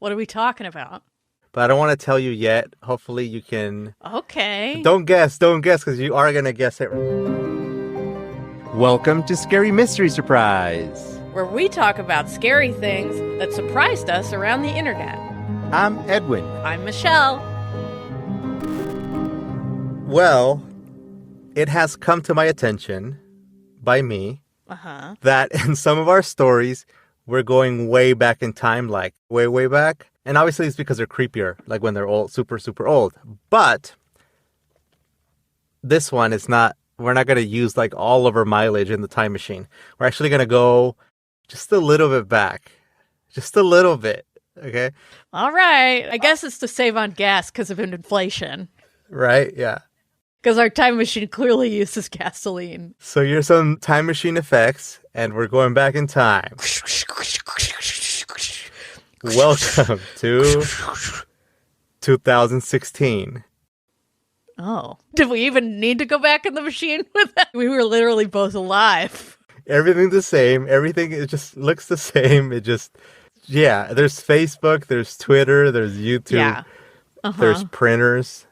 What are we talking about? But I don't want to tell you yet. Hopefully you can... Okay. Don't guess, because you are going to guess it. Welcome to Scary Mystery Surprise, where we talk about scary things that surprised us around the internet. I'm Edwin. I'm Michelle. Well, it has come to my attention by me that in some of our stories, we're going way back in time, like way, way back. And obviously it's because they're creepier, like when they're old, super, super old. But this one is not, we're not going to use like all of our mileage in the time machine. We're actually going to go just a little bit back. Just a little bit, okay? All right. I guess it's to save on gas because of inflation. Right, yeah. Because our time machine clearly uses gasoline. So here's some time machine effects, and we're going back in time. Welcome to 2016. Oh. Did we even need to go back in the machine with that? We were literally both alive. Everything's the same. Everything, it just looks the same. It just, yeah. There's Facebook, there's Twitter, there's YouTube, there's printers,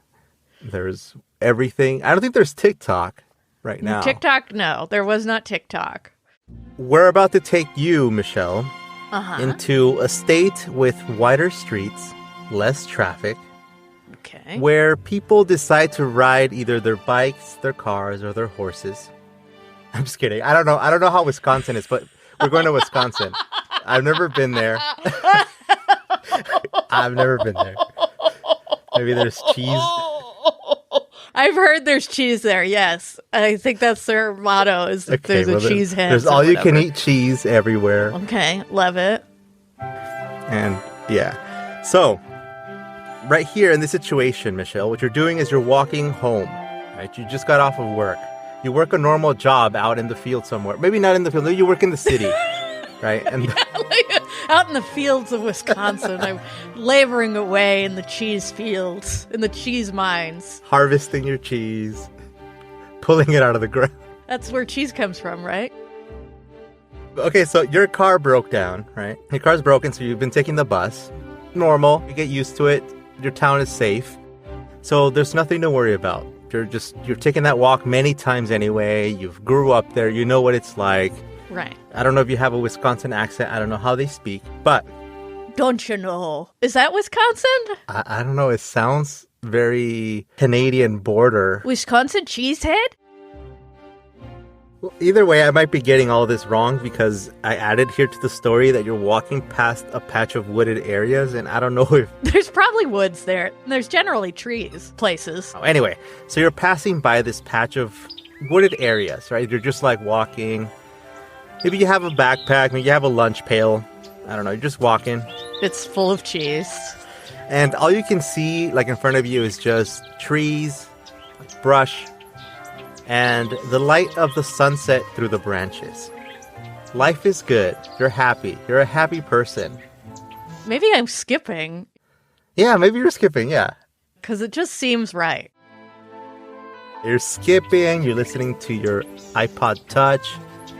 there's everything. I don't think there's TikTok right now. TikTok, no. There was not TikTok. We're about to take you, Michelle, into a state with wider streets, less traffic, where people decide to ride either their bikes, their cars, or their horses. I'm just kidding. I don't know how Wisconsin is, but we're going to Wisconsin. I've never been there. I've never been there. Maybe there's cheese. I've heard there's cheese there, yes. I think that's their motto, is that there's a cheese head. There's all-you-can-eat cheese everywhere. Okay, love it. And, yeah. So, right here in this situation, Michelle, what you're doing is you're walking home, right? You just got off of work. You work a normal job out in the field somewhere. Maybe not in the field. Maybe you work in the city, right? And like out in the fields of Wisconsin. I'm laboring away in the cheese fields, in the cheese mines. Harvesting your cheese, pulling it out of the ground. That's where cheese comes from, right? Okay, so your car broke down, right? Your car's broken, so you've been taking the bus. Normal. You get used to it. Your town is safe. So there's nothing to worry about. You're taking that walk many times anyway. You've grew up there. You know what it's like. Right. I don't know if you have a Wisconsin accent. I don't know how they speak, but... Don't you know? Is that Wisconsin? I don't know. It sounds very Canadian border. Wisconsin cheesehead? Well, either way, I might be getting all this wrong because I added here to the story that you're walking past a patch of wooded areas, and I don't know if... There's probably woods there. There's generally trees, places. Oh, anyway, so you're passing by this patch of wooded areas, right? You're just like walking. Maybe you have a backpack, maybe you have a lunch pail. I don't know, you're just walking. It's full of cheese. And all you can see, like in front of you, is just trees, brush, and the light of the sunset through the branches. Life is good. You're happy. You're a happy person. Maybe I'm skipping. Yeah, maybe you're skipping, yeah. Because it just seems right. You're skipping, you're listening to your iPod Touch.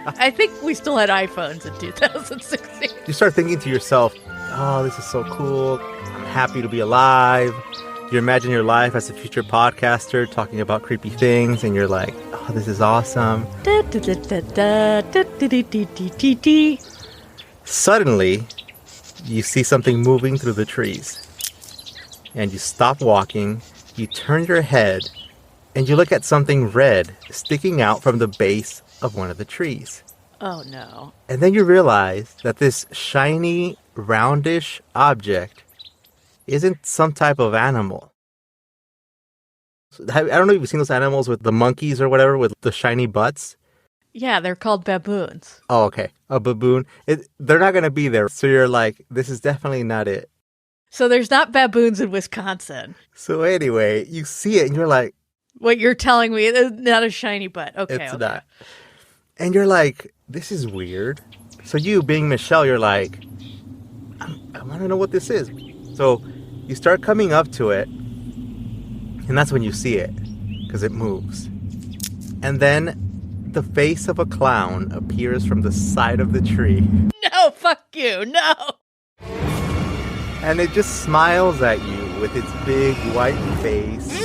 I think we still had iPhones in 2016. You start thinking to yourself, oh, this is so cool. I'm happy to be alive. You imagine your life as a future podcaster talking about creepy things, and you're like, oh, this is awesome. Suddenly, you see something moving through the trees. And you stop walking, you turn your head, and you look at something red sticking out from the base of one of the trees. Oh, no. And then you realize that this shiny, roundish object isn't some type of animal. I don't know if you've seen those animals with the monkeys or whatever with the shiny butts. Yeah, they're called baboons. Oh, okay. A baboon. They're not going to be there. So you're like, this is definitely not it. So there's not baboons in Wisconsin. So anyway, you see it and you're like... What you're telling me is not a shiny butt. Okay, it's not. And you're like, this is weird. So you, being Michelle, you're like, I want to know what this is. So you start coming up to it, and that's when you see it, because it moves. And then the face of a clown appears from the side of the tree. No, fuck you, no! And it just smiles at you with its big white face.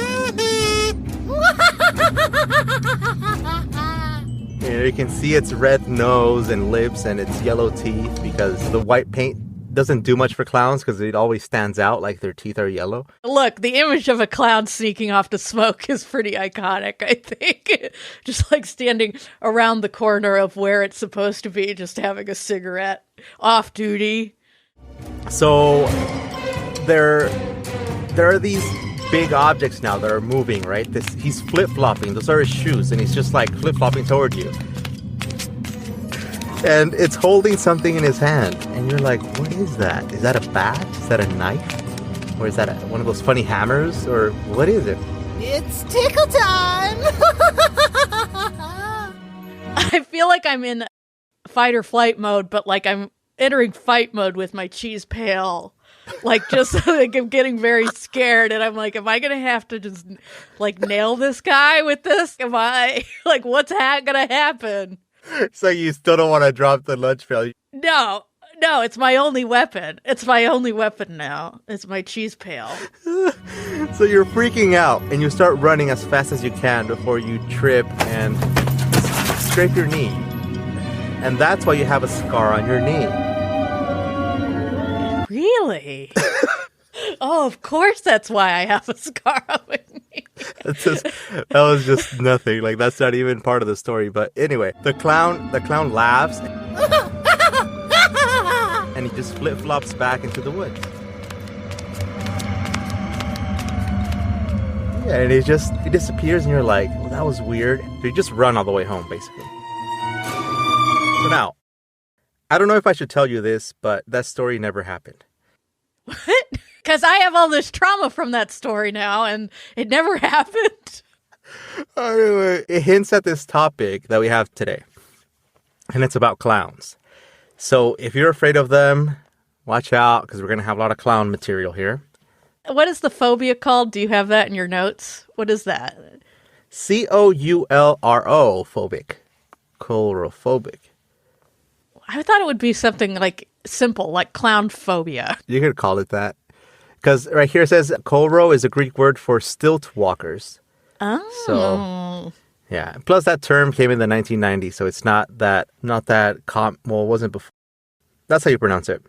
You can see its red nose and lips and its yellow teeth because the white paint doesn't do much for clowns because it always stands out like their teeth are yellow. Look, the image of a clown sneaking off to smoke is pretty iconic, I think. Just like standing around the corner of where it's supposed to be, just having a cigarette, off duty. So there are these big objects now that are moving, right? He's flip-flopping. Those are his shoes, and he's just like flip-flopping toward you. And it's holding something in his hand. And you're like, what is that? Is that a bat? Is that a knife? Or is that one of those funny hammers? Or what is it? It's tickle time! I feel like I'm in fight or flight mode, but like I'm entering fight mode with my cheese pail. Like, just like I'm getting very scared, and I'm like, am I gonna have to just like nail this guy with this? Am I like, what's gonna happen? It's like you still don't want to drop the lunch pail. No, it's my only weapon. It's my only weapon now. It's my cheese pail. So you're freaking out, and you start running as fast as you can before you trip and scrape your knee. And that's why you have a scar on your knee. Really? Oh, of course that's why I have a scar on my knee. That was just nothing. Like, that's not even part of the story. But anyway, the clown laughs and he just flip-flops back into the woods. Yeah, and he disappears and you're like, well, that was weird. So you just run all the way home, basically. So now, I don't know if I should tell you this, but that story never happened. What? Because I have all this trauma from that story now, and it never happened. Anyway, it hints at this topic that we have today, and it's about clowns. So if you're afraid of them, watch out, because we're going to have a lot of clown material here. What is the phobia called? Do you have that in your notes? What is that? Coulro, phobic. Coulrophobic. I thought it would be something like simple, like clown phobia. You could call it that. Because right here it says Coulro is a Greek word for stilt walkers. Oh. So, yeah. Plus that term came in the 1990s, so it's not that well, it wasn't before. That's how you pronounce it.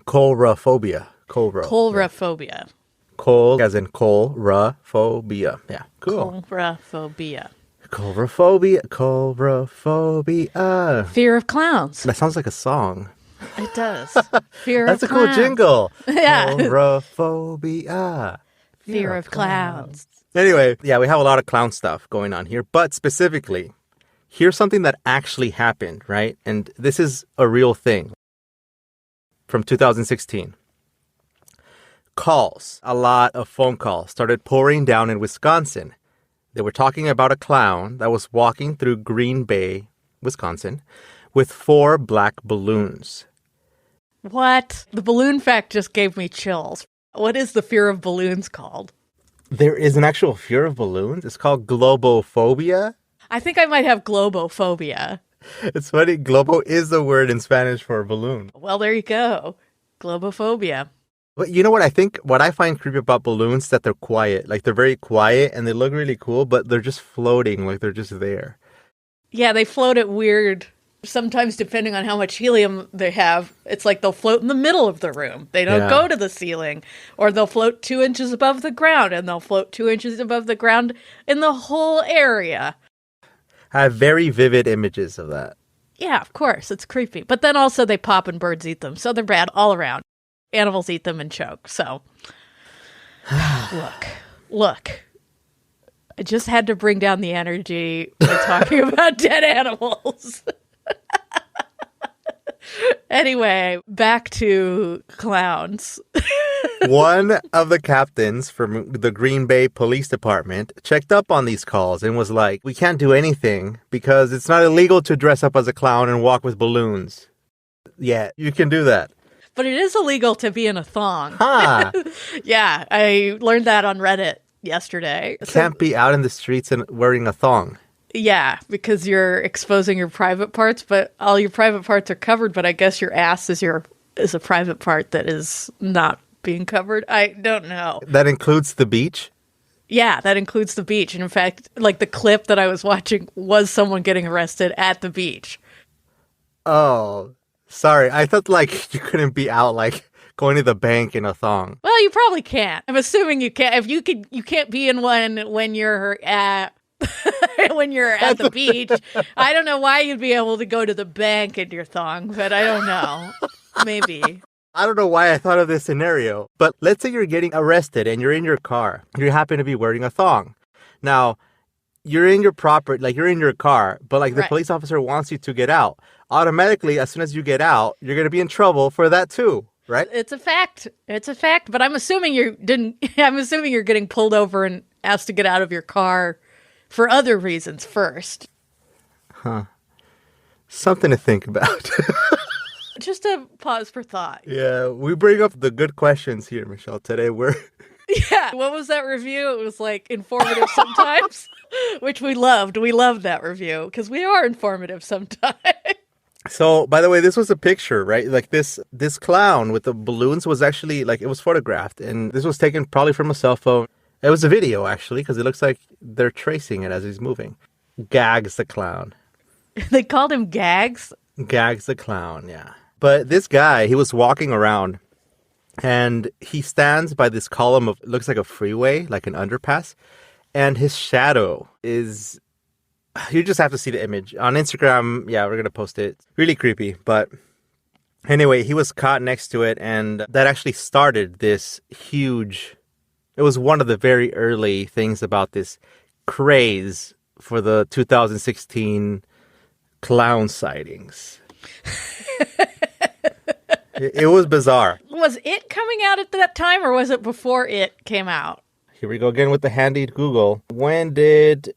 Coulrophobia. Coulrophobia. Coul as in coulrophobia. Yeah, cool. Coulrophobia. Coulrophobia. Fear of clowns. That sounds like a song. It does. Fear That's of clowns. That's a cool jingle. Yeah. Coulrophobia. Fear of clowns. Anyway, yeah, we have a lot of clown stuff going on here. But specifically, here's something that actually happened, right? And this is a real thing from 2016. A lot of phone calls started pouring down in Wisconsin. They were talking about a clown that was walking through Green Bay, Wisconsin, with 4 black balloons. What? The balloon fact just gave me chills. What is the fear of balloons called? There is an actual fear of balloons. It's called globophobia. I think I might have globophobia. It's funny. Globo is the word in Spanish for a balloon. Well, there you go. Globophobia. But you know what what I find creepy about balloons, that they're quiet. Like, they're very quiet and they look really cool, but they're just floating, like they're just there. Yeah, they float at weird, sometimes depending on how much helium they have, it's like they'll float in the middle of the room. They don't go to the ceiling. Or they'll float 2 inches above the ground, and they'll float 2 inches above the ground in the whole area. I have very vivid images of that. Yeah, of course. It's creepy. But then also they pop and birds eat them, so they're bad all around. Animals eat them and choke. So, look. I just had to bring down the energy by talking about dead animals. Anyway, back to clowns. One of the captains from the Green Bay Police Department checked up on these calls and was like, we can't do anything because it's not illegal to dress up as a clown and walk with balloons. Yeah, you can do that. But it is illegal to be in a thong. Huh. Yeah, I learned that on Reddit yesterday. Can't be out in the streets and wearing a thong. Yeah, because you're exposing your private parts, but all your private parts are covered, but I guess your ass is your is a private part that is not being covered. I don't know. That includes the beach? Yeah, that includes the beach. And in fact, like the clip that I was watching was someone getting arrested at the beach. Oh, sorry. I thought like you couldn't be out like going to the bank in a thong. Well, you probably can't. I'm assuming you can't. If you can't be in one when you're at when you're at the beach. I don't know why you'd be able to go to the bank in your thong, but I don't know. Maybe. I don't know why I thought of this scenario, but let's say you're getting arrested and you're in your car. You happen to be wearing a thong. Now, you're in your property, like you're in your car, but like the police officer wants you to get out. Automatically, as soon as you get out, you're going to be in trouble for that too, right? It's a fact. It's a fact, but I'm assuming I'm assuming you're getting pulled over and asked to get out of your car for other reasons first. Huh. Something to think about. Just a pause for thought. Yeah, we bring up the good questions here, Michelle. Today Yeah, what was that review? It was like informative sometimes, which we loved. We loved that review because we are informative sometimes. So, by the way, this was a picture, right? Like this clown with the balloons was actually like it was photographed, and this was taken probably from a cell phone. It was a video actually because it looks like they're tracing it as he's moving. Gags the clown. They called him Gags? Gags the clown, yeah. But this guy, he was walking around and he stands by this column of, it looks like a freeway, like an underpass. And his shadow is, you just have to see the image. On Instagram, yeah, we're going to post it. Really creepy. But anyway, he was caught next to it. And that actually started this huge, it was one of the very early things about this craze for the 2016 clown sightings. It was bizarre. Was it coming out at that time or was it before it came out? Here we go again with the handy Google. When did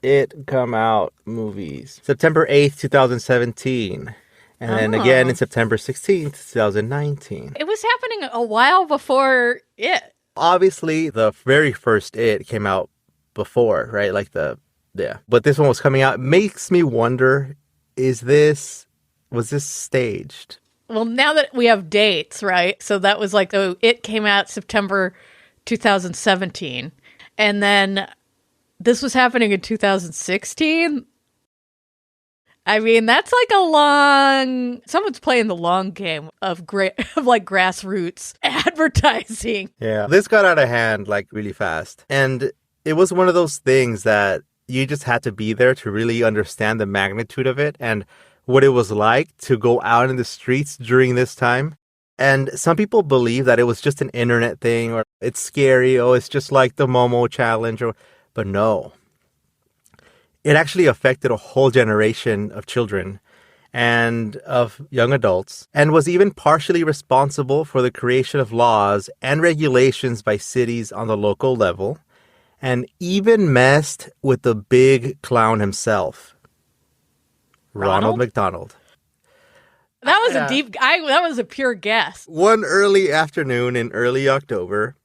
it come out? Movies. September 8th, 2017. And then again in September 16th, 2019. It was happening a while before it. Obviously, the very first It came out before, right? Like yeah. But this one was coming out. It makes me wonder, was this staged? Well, now that we have dates, right? So that was like, it came out September 2017. And then this was happening in 2016. I mean, that's like someone's playing the long game of like grassroots advertising. Yeah. This got out of hand like really fast. And it was one of those things that you just had to be there to really understand the magnitude of it and what it was like to go out in the streets during this time. And some people believe that it was just an internet thing or it's scary. Oh, it's just like the Momo challenge. But no. It actually affected a whole generation of children and of young adults and was even partially responsible for the creation of laws and regulations by cities on the local level and even messed with the big clown himself. Ronald McDonald. That was that was a pure guess. One early afternoon in early October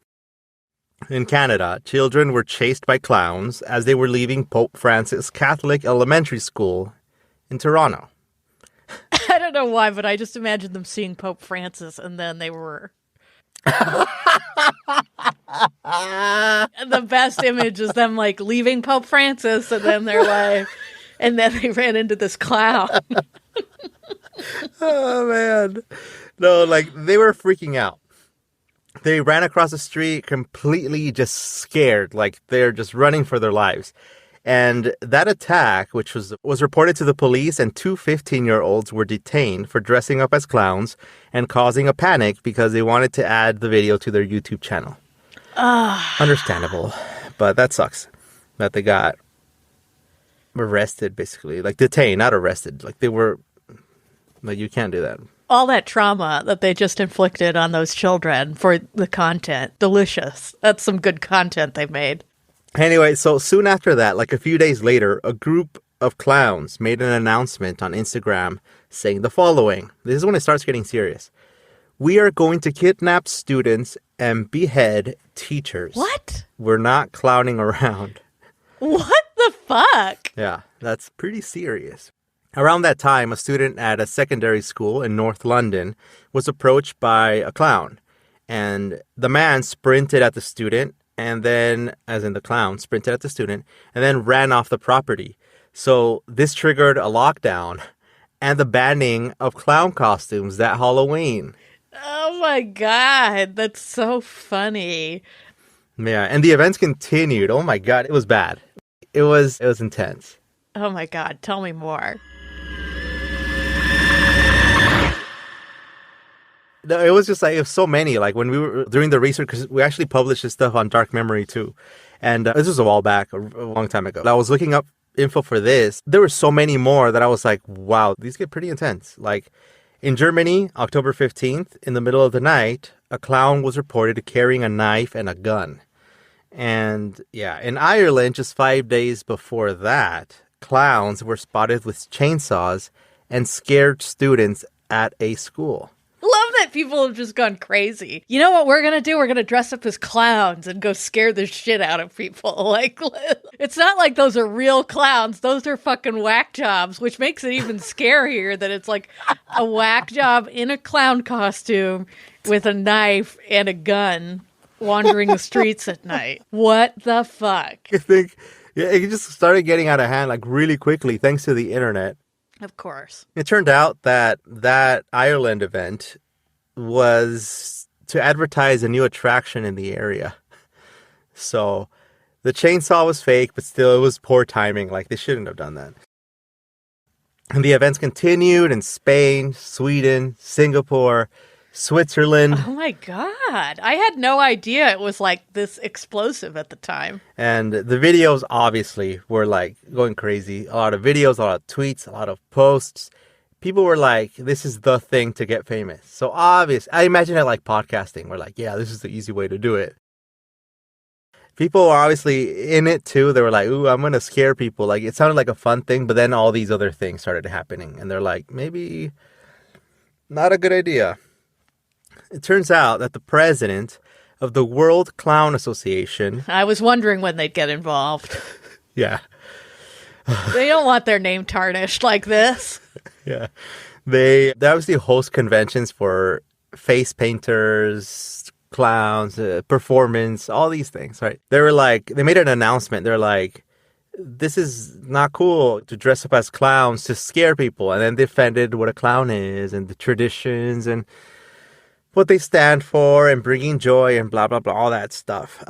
in Canada, children were chased by clowns as they were leaving Pope Francis Catholic Elementary School in Toronto. I don't know why, but I just imagined them seeing Pope Francis and then they were... The best image is them like leaving Pope Francis and then they're like... And then they ran into this clown. Oh, man. No, like, they were freaking out. They ran across the street completely just scared. Like, they're just running for their lives. And that attack, which was reported to the police, and two 15-year-olds were detained for dressing up as clowns and causing a panic because they wanted to add the video to their YouTube channel. Understandable. But that sucks that they got arrested, basically. Like, detained, not arrested. Like, they were... Like, you can't do that. All that trauma that they just inflicted on those children for the content. Delicious. That's some good content they made. Anyway, so soon after that, like a few days later, a group of clowns made an announcement on Instagram saying the following. This is when it starts getting serious. We are going to kidnap students and behead teachers. What? We're not clowning around. What the fuck? Yeah, that's pretty serious. Around that time, a student at a secondary school in North London was approached by a clown. And the man sprinted at the student, and then, as in the clown, sprinted at the student, and then ran off the property. So this triggered a lockdown and the banning of clown costumes that Halloween. Oh my God, that's so funny. Yeah, and the events continued. Oh my God, it was bad. It was intense. Oh my God, tell me more. No, it was just like, it was so many. Like when we were doing the research, because we actually published this stuff on Dark Memory too. And this was a while back, a long time ago. I was looking up info for this. There were so many more that I was like, wow, these get pretty intense. Like in Germany, October 15th, in the middle of the night, a clown was reported carrying a knife and a gun. And yeah, in Ireland, just 5 days before that, clowns were spotted with chainsaws and scared students at a school. Love that people have just gone crazy. You know what we're going to do? We're going to dress up as clowns and go scare the shit out of people. Like, it's not like those are real clowns. Those are fucking whack jobs, which makes it even scarier that it's like a whack job in a clown costume with a knife and a gun wandering the streets at night. What the fuck? I think, yeah, it just started getting out of hand like really quickly thanks to the internet. Of course. It turned out that Ireland event was to advertise a new attraction in the area. So the chainsaw was fake, but still it was poor timing. Like they shouldn't have done that. And the events continued in Spain, Sweden, Singapore, Switzerland. Oh my God. I had no idea it was like this explosive at the time. And the videos obviously were like going crazy. A lot of videos, a lot of tweets, a lot of posts. People were like, this is the thing to get famous. So obvious. I imagine it like podcasting. We're like, yeah, this is the easy way to do it. People were obviously in it too. They were like, ooh, I'm going to scare people. Like it sounded like a fun thing, but then all these other things started happening. And they're like, maybe not a good idea. It turns out that the president of the World Clown Association... I was wondering when they'd get involved. Yeah. They don't want their name tarnished like this. Yeah. They obviously host conventions for face painters, clowns, performance, all these things, right? They made an announcement. They're like, this is not cool to dress up as clowns to scare people. And then defended what a clown is and the traditions and what they stand for and bringing joy and blah, blah, blah, all that stuff.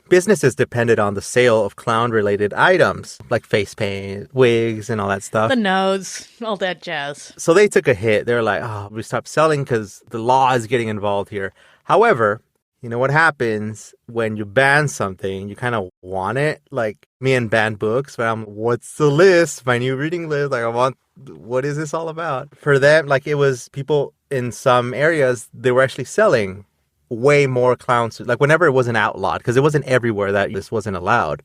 Businesses depended on the sale of clown-related items, like face paint, wigs, and all that stuff. The nose, all that jazz. So they took a hit. They were like, oh, we stopped selling because the law is getting involved here. However, you know what happens when you ban something? You kind of want it. Like me and banned books. But what's the list? My new reading list. Like what is this all about? For them, like it was people in some areas, they were actually selling way more clown suits. Like whenever it wasn't outlawed, because it wasn't everywhere that this wasn't allowed.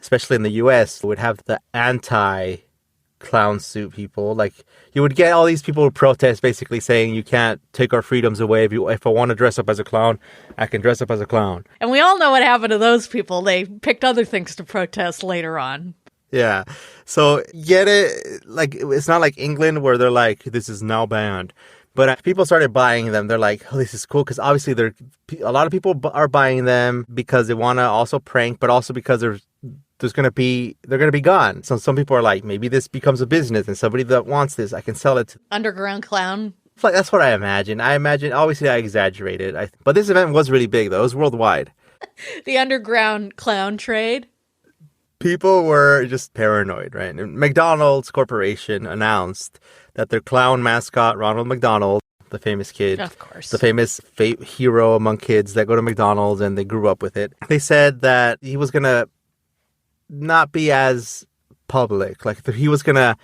Especially in the US, we would have the anti-clown suit people. Like you would get all these people who protest basically saying you can't take our freedoms away. If I want to dress up as a clown, I can dress up as a clown. And we all know what happened to those people. They picked other things to protest later on. Yeah. So get it, like it's not like England where they're like, this is now banned. But people started buying them. They're like, oh, this is cool. Because obviously a lot of people are buying them because they want to also prank, but also because they're going to be gone. So some people are like, maybe this becomes a business and somebody that wants this, I can sell it. Underground clown. Like, that's what I imagine. Obviously I exaggerated. But this event was really big though. It was worldwide. The underground clown trade. People were just paranoid, right? And McDonald's Corporation announced that their clown mascot, Ronald McDonald, the famous kid, of course, the famous hero among kids that go to McDonald's and they grew up with it. They said that he was going to not be as public. Like he's going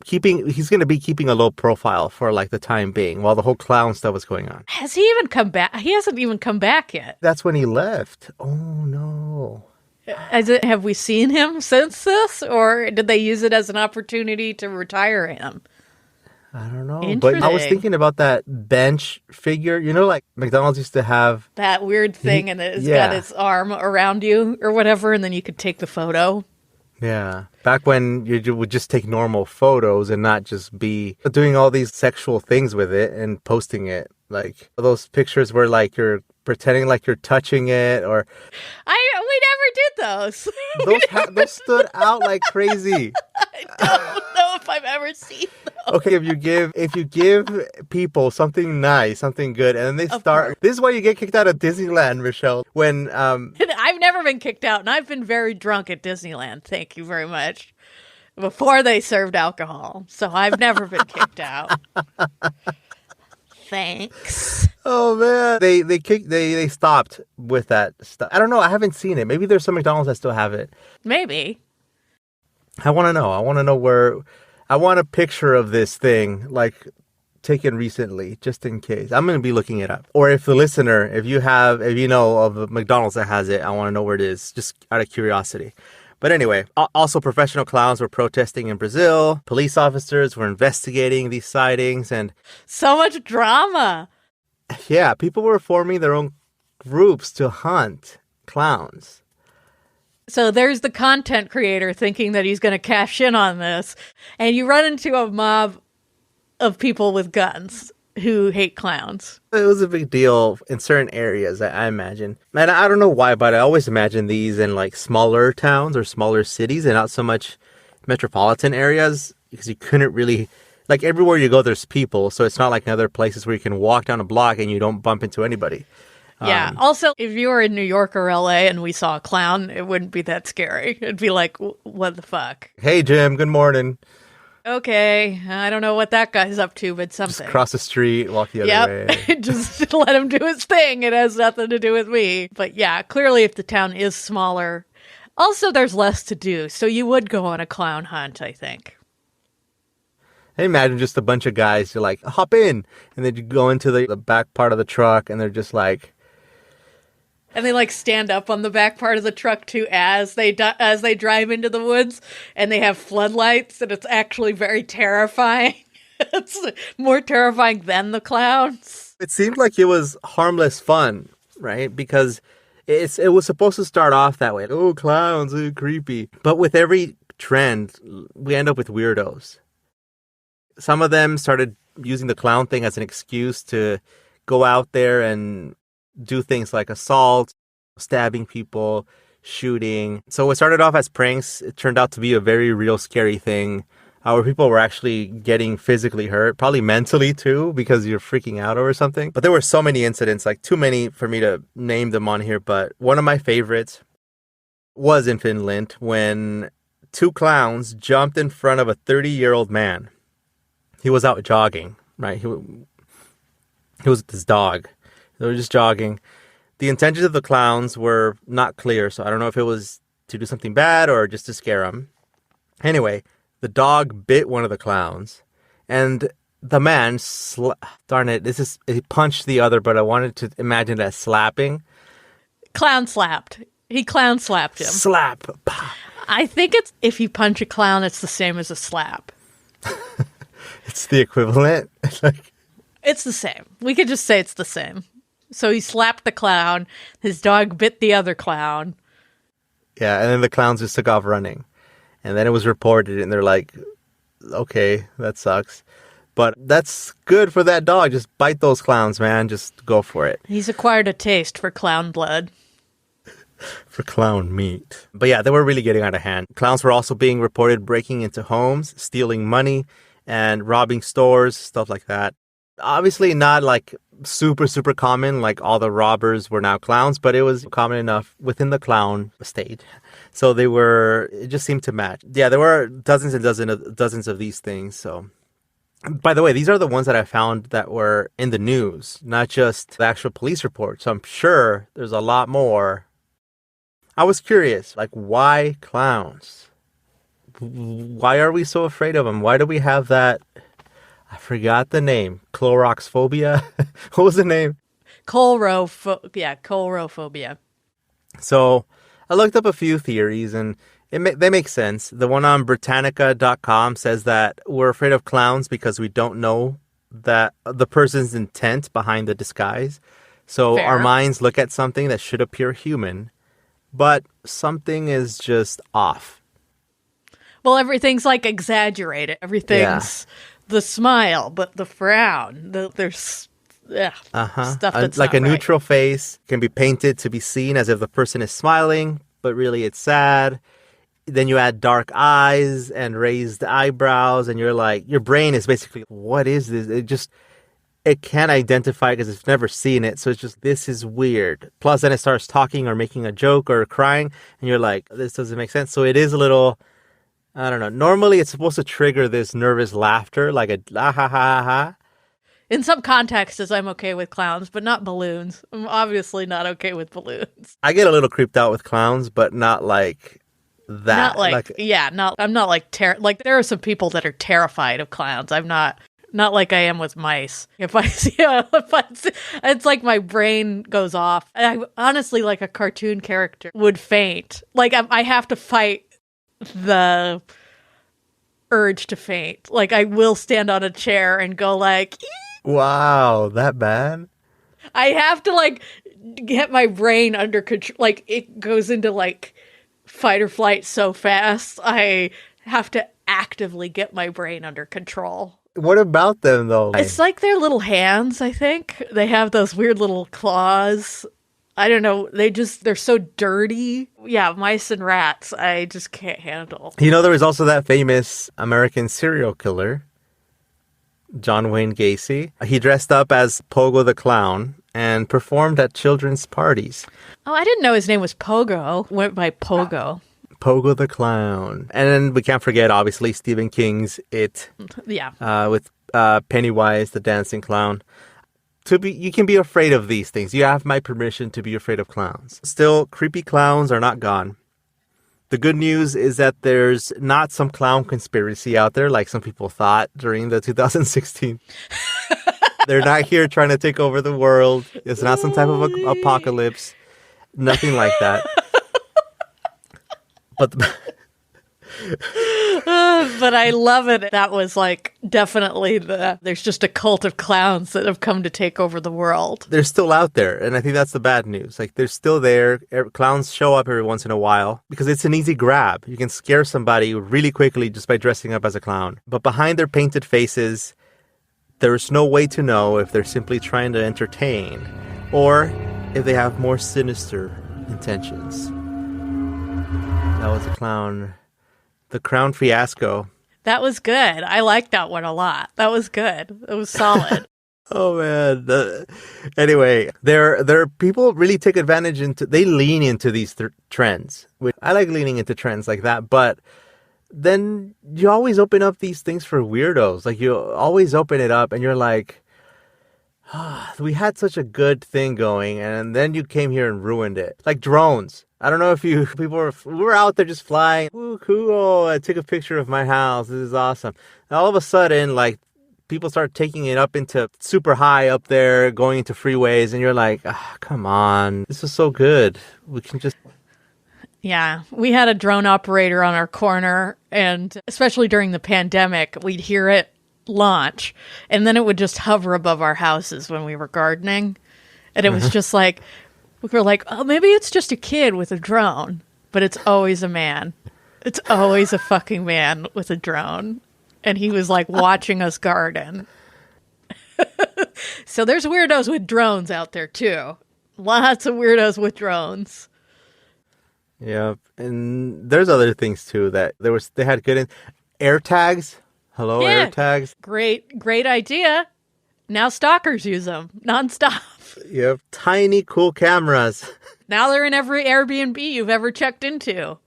to be keeping a low profile for like the time being while the whole clown stuff was going on. Has he even come back? He hasn't even come back yet. That's when he left. Oh no. Have we seen him since this, or did they use it as an opportunity to retire him? I don't know. But I was thinking about that bench figure. You know, like McDonald's used to have that weird thing, and it's got its arm around you or whatever, and then you could take the photo. Yeah. Back when you would just take normal photos and not just be doing all these sexual things with it and posting it. Like those pictures where like you're pretending like you're touching it or... We never did those. Those stood out like crazy. I don't know if I've ever seen those. Okay, if you give people something nice, something good, and then they start... This is why you get kicked out of Disneyland, Michelle. When I've never been kicked out, and I've been very drunk at Disneyland. Thank you very much. Before they served alcohol, so I've never been kicked out. Thanks. Oh man, they stopped with that stuff. I don't know. I haven't seen it. Maybe there's some McDonald's that still have it. Maybe. I want to know. I want to know where. I want a picture of this thing, like taken recently, just in case. I'm going to be looking it up. Or if the listener, if you know of a McDonald's that has it, I want to know where it is, just out of curiosity. But anyway, also professional clowns were protesting in Brazil. Police officers were investigating these sightings and... So much drama. Yeah, people were forming their own groups to hunt clowns. So there's the content creator thinking that he's going to cash in on this. And you run into a mob of people with guns who hate clowns. It was a big deal in certain areas, I imagine. And I don't know why, but I always imagine these in like smaller towns or smaller cities and not so much metropolitan areas because you couldn't really... Like everywhere you go, there's people. So it's not like in other places where you can walk down a block and you don't bump into anybody. Yeah. Also, if you were in New York or LA and we saw a clown, it wouldn't be that scary. It'd be like, what the fuck? Hey, Jim. Good morning. Okay, I don't know what that guy's up to, but something. Just cross the street, walk the other way. Just let him do his thing. It has nothing to do with me. But yeah, clearly if the town is smaller, also there's less to do. So you would go on a clown hunt, I think. I imagine just a bunch of guys, you're like, hop in. And then you go into the back part of the truck and they're just like... And they like stand up on the back part of the truck too as they drive into the woods, and they have floodlights, and it's actually very terrifying. It's more terrifying than the clowns. It seemed like it was harmless fun, right? Because it was supposed to start off that way. Oh, clowns, oh, creepy. But with every trend, we end up with weirdos. Some of them started using the clown thing as an excuse to go out there and do things like assault, stabbing people, shooting. So it started off as pranks. It turned out to be a very real scary thing where people were actually getting physically hurt, probably mentally too, because you're freaking out over something. But there were so many incidents, like too many for me to name them on here. But one of my favorites was in Finland when two clowns jumped in front of a 30-year-old man. He was out jogging, right? He was with his dog. They were just jogging. The intentions of the clowns were not clear, so I don't know if it was to do something bad or just to scare him. Anyway, the dog bit one of the clowns, and the man, darn it, he punched the other, but I wanted to imagine it as slapping. Clown slapped. He clown slapped him. Slap. I think if you punch a clown, it's the same as a slap. It's the equivalent. It's the same. We could just say it's the same. So he slapped the clown. His dog bit the other clown. Yeah, and then the clowns just took off running. And then it was reported, and they're like, okay, that sucks. But that's good for that dog. Just bite those clowns, man. Just go for it. He's acquired a taste for clown blood. For clown meat. But yeah, they were really getting out of hand. Clowns were also being reported breaking into homes, stealing money, and robbing stores, stuff like that. Obviously not like super, super common, like all the robbers were now clowns, but it was common enough within the clown state. So it just seemed to match. Yeah, there were dozens and dozens of these things. So, by the way, these are the ones that I found that were in the news, not just the actual police report. So I'm sure there's a lot more. I was curious, like, why clowns? Why are we so afraid of them? Why do we have that? I forgot the name. Clorox phobia? What was the name? Colrophobia. So I looked up a few theories, and they make sense. The one on Britannica.com says that we're afraid of clowns because we don't know that the person's intent behind the disguise. So Fair. Our minds look at something that should appear human, but something is just off. Well, everything's like exaggerated. Everything's the smile, but the frown. There's stuff that's like not a neutral face can be painted to be seen as if the person is smiling, but really it's sad. Then you add dark eyes and raised eyebrows, and you're like, your brain is basically, what is this? It can't identify because it's never seen it. So it's just, this is weird. Plus, then it starts talking or making a joke or crying, and you're like, this doesn't make sense. So it is a little, I don't know. Normally, it's supposed to trigger this nervous laughter, like a ha ha ha ha. In some contexts, I'm okay with clowns, but not balloons. I'm obviously not okay with balloons. I get a little creeped out with clowns, but not like that. I'm not like there are some people that are terrified of clowns. I'm not like I am with mice. If I see, it's like my brain goes off. I honestly, like a cartoon character, would faint. Like I have to fight the urge to faint. Like I will stand on a chair and go like, wow, that bad? I have to like get my brain under control. Like it goes into like fight or flight so fast. I have to actively get my brain under control. What about them, though? It's like their little hands, I think. They have those weird little claws. I don't know. They're so dirty. Yeah, mice and rats, I just can't handle. You know, there was also that famous American serial killer, John Wayne Gacy. He dressed up as Pogo the Clown and performed at children's parties. Oh, I didn't know his name was Pogo. Went by Pogo. Pogo the Clown. And then we can't forget, obviously, Stephen King's It. Yeah. With Pennywise, the dancing clown. You can be afraid of these things. You have my permission to be afraid of clowns. Still, creepy clowns are not gone. The good news is that there's not some clown conspiracy out there like some people thought during the 2016. They're not here trying to take over the world. It's not some type of apocalypse. Nothing like that. But I love it. That was like definitely there's just a cult of clowns that have come to take over the world. They're still out there, and I think that's the bad news. Like, they're still there. Clowns show up every once in a while because it's an easy grab. You can scare somebody really quickly just by dressing up as a clown. But behind their painted faces, there's no way to know if they're simply trying to entertain or if they have more sinister intentions. That was a clown. The Crown Fiasco. That was good. I liked that one a lot. That was good. It was solid. Oh, man. Anyway, there are people really take advantage they lean into these trends. I like leaning into trends like that, but then you always open up these things for weirdos. Like, you always open it up and you're like, we had such a good thing going, and then you came here and ruined it. Like drones. I don't know if we were out there just flying. Ooh, cool. I took a picture of my house. This is awesome. And all of a sudden, like, people start taking it up into super high up there, going into freeways, and you're like, come on. This is so good. We can just... Yeah, we had a drone operator on our corner, and especially during the pandemic, we'd hear it launch, and then it would just hover above our houses when we were gardening. And it was just like... We were like, oh, maybe it's just a kid with a drone, but it's always a man. It's always a fucking man with a drone. And he was like watching us garden. So there's weirdos with drones out there too. Lots of weirdos with drones. Yeah. And there's other things too that they had good air tags. Hello, air tags. Great idea. Now stalkers use them nonstop. Yep. Tiny, cool cameras. Now they're in every Airbnb you've ever checked into.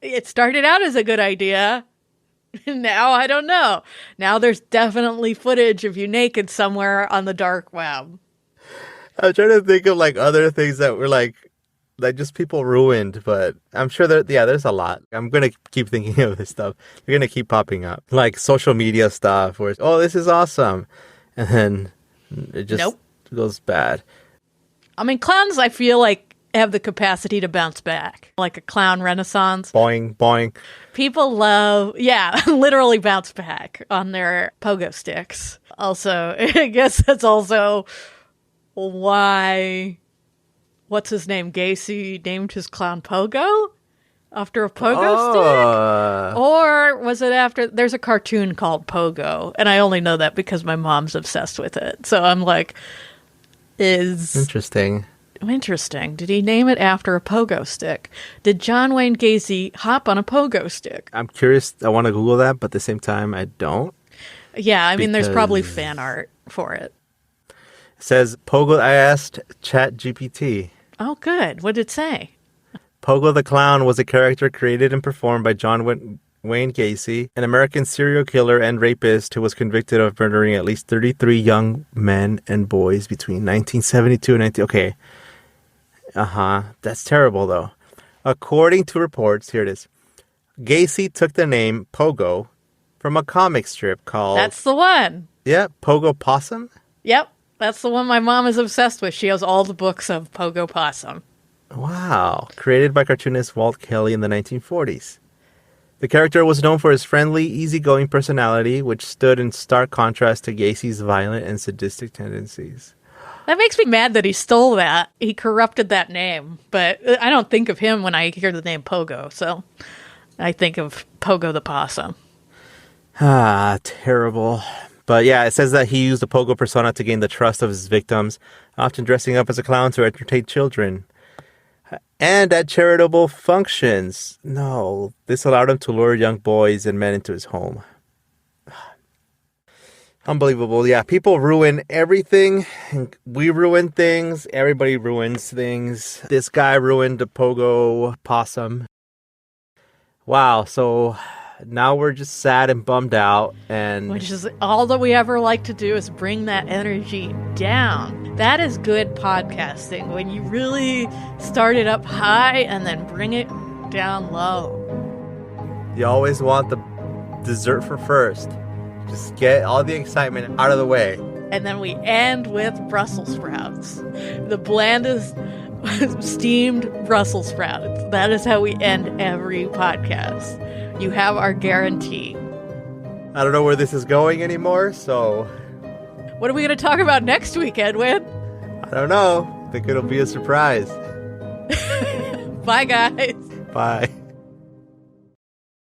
It started out as a good idea. Now, I don't know. Now there's definitely footage of you naked somewhere on the dark web. I'm trying to think of like other things that were like just people ruined, but I'm sure there's a lot. I'm going to keep thinking of this stuff. They're going to keep popping up. Like social media stuff where it's, oh, this is awesome. And then it just goes bad. I mean, clowns, I feel like, have the capacity to bounce back. Like a clown renaissance. Boing, boing. People love, literally bounce back on their pogo sticks. Also, I guess that's also why, what's his name, Gacy named his clown Pogo? After a pogo stick? Or was it after... There's a cartoon called Pogo, and I only know that because my mom's obsessed with it. So I'm like, Interesting. Did he name it after a pogo stick? Did John Wayne Gacy hop on a pogo stick? I'm curious. I want to Google that, but at the same time, I don't. Yeah, I mean, there's probably fan art for it. It says, Pogo, I asked ChatGPT. Oh, good. What did it say? Pogo the Clown was a character created and performed by John Wayne Gacy, an American serial killer and rapist who was convicted of murdering at least 33 young men and boys between 1972 and 19... Okay. That's terrible, though. According to reports, here it is. Gacy took the name Pogo from a comic strip called... That's the one. Yeah, Pogo Possum? Yep, that's the one my mom is obsessed with. She has all the books of Pogo Possum. Wow. Created by cartoonist Walt Kelly in the 1940s. The character was known for his friendly, easygoing personality, which stood in stark contrast to Gacy's violent and sadistic tendencies. That makes me mad that he stole that. He corrupted that name. But I don't think of him when I hear the name Pogo, so I think of Pogo the Possum. Terrible. But yeah, it says that he used the Pogo persona to gain the trust of his victims, often dressing up as a clown to entertain children. And at charitable functions. No, this allowed him to lure young boys and men into his home. Unbelievable. Yeah, people ruin everything. We ruin things. Everybody ruins things. This guy ruined the Pogo Possum. Wow, so now we're just sad and bummed out. Which is all that we ever like to do, is bring that energy down. That is good podcasting, when you really start it up high and then bring it down low. You always want the dessert for first. Just get all the excitement out of the way. And then we end with Brussels sprouts. The blandest steamed Brussels sprouts. That is how we end every podcast. You have our guarantee. I don't know where this is going anymore, so... What are we going to talk about next week, Edwin? I don't know. I think it'll be a surprise. Bye, guys. Bye.